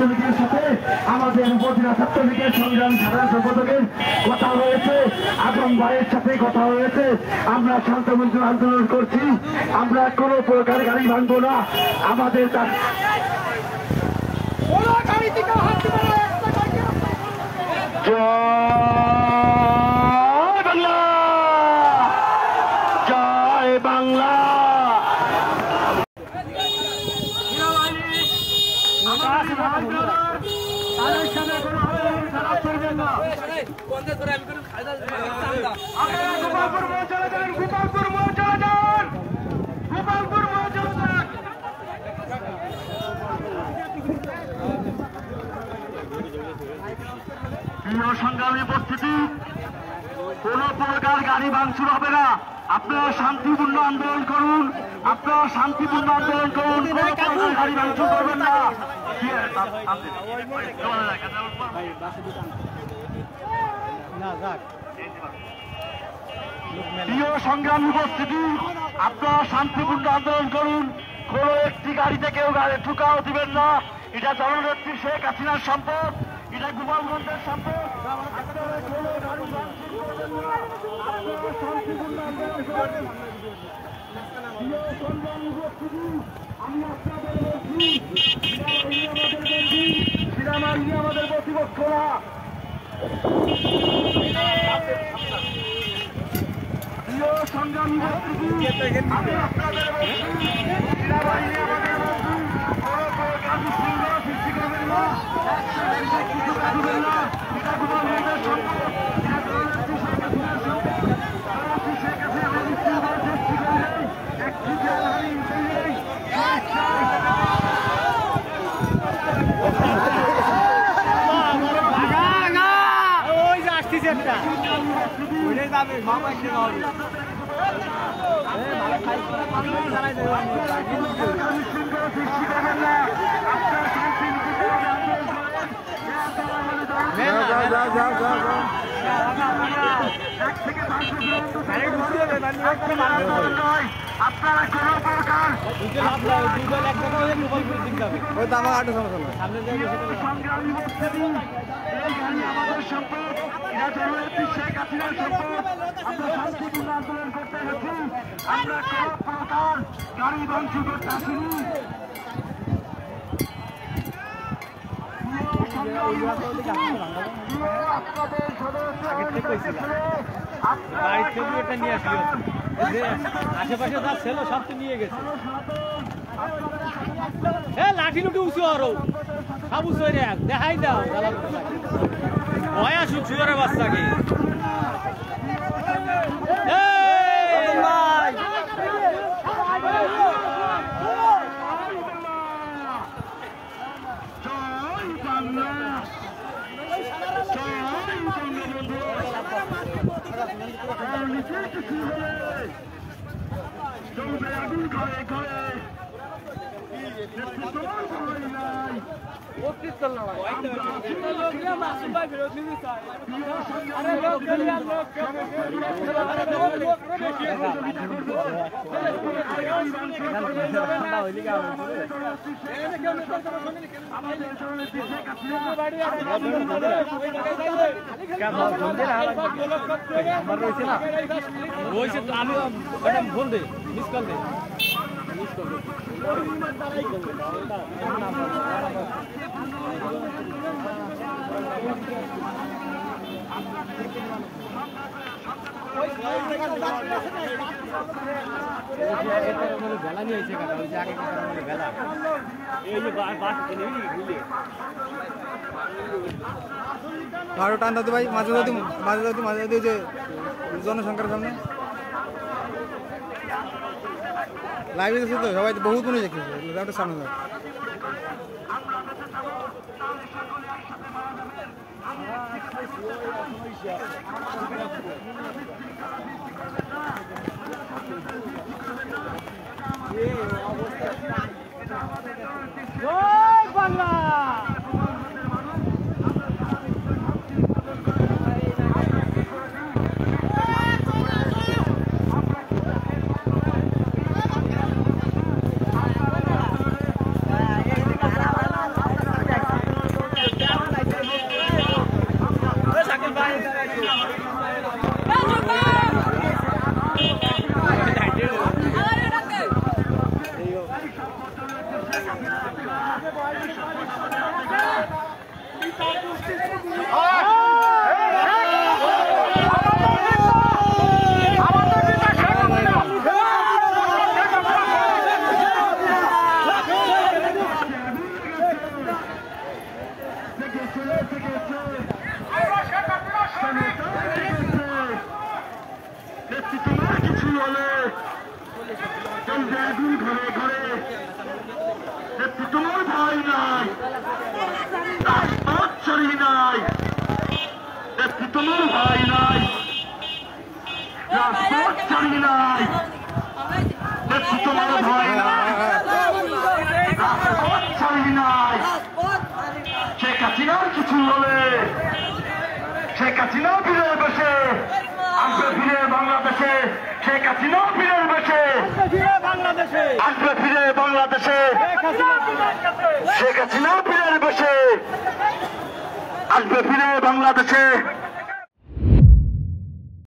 ছাত্রলীগের সাথে আমাদের উপজেলা ছাত্রলীগের সংগ্রামী সাধারণ সম্পাদকের কথা হয়েছে, আজম ভাইয়ের সাথে কথা হয়েছে। আমরা শান্তমঞ্চ আন্দোলন করছি, আমরা কোনো প্রকার গাড়ি ভাঙবো না। আমাদের জয় বাংলা, জয় বাংলা। সংগ্রামী উপস্থিতি, কোন প্রকার গাড়ি ভাঙচুর হবে না। আপনারা শান্তিপূর্ণ আন্দোলন করুন, আপনারা শান্তিপূর্ণ আন্দোলন করুন, গাড়ি ভাঙচুর করবেন না। প্রিয় সংগ্রামী উপস্থিতি, আপনারা শান্তিপূর্ণ আন্দোলন করুন, কোন একটি গাড়িতে কেউ গাড়ি ঠুকাও দিবেন না। এটা জননেত্রী শেখ হাসিনার সম্পদ, এটা গোপালগঞ্জের সম্পদ। আমাদের প্রতিপক্ষরা প্রিয় সংগ্রামী আমি আপনাদের সেনাবাহিনী আমাদের সৃষ্টি করবেন না, কিছু করবেন না। এটা গোপালগঞ্জের সম্পদ, শেখ হাসিনা সৃষ্টি করলেন একটি আপনারা কোন প্রকার আমাদের সম্পদ, এটা জননেত্রী শেখ হাসিনার সম্পদ। আমরা শান্তিপূর্ণ আন্দোলন করতে গেছি, আমরা কোন প্রকার গাড়ি ভাঙচুর করতে আসিনি। আশেপাশে যা ছিল সব তো নিয়ে গেছে। লাঠি লুটি উঁচু আরো সব উঁচু দেখাই দাও ভয় আসুক শুয়ারের বাচ্চাকে। আমি ফোন দে মিস কল দে বেলা নিয়ে হয়েছে কাটা ওই যে আগে বেলা এই যে বাস আরো টান দাও ভাই, মাঝে দাও মাঝে দাও যে জনসংখ্যার সামনে লাইভে আছে তো সবাই বহুত মনে দেখেছে সামনে দাও। বাংলা ঘরে ঘরে নেত্রী তোমার ভয় নাই, রাজপথ চড়ি নাই, নেত্রী তোমার ভয় নাই, রাজপথ চড়ি নাই, নেত্রী তোমার ভয় নাই, রাজপথ চড়ি নাই। শেখ হাসিনার কিছু হলে শেখ হাসিনাও ফিরে বসে আসবে, ফিরে বাংলাদেশে। শেখ হাসিনাও ফিরে বসে আসবে, ফিরে বাংলাদেশে। শেখ হাসিনাও ফিরে বসে আসবে, ফিরে বাংলাদেশে।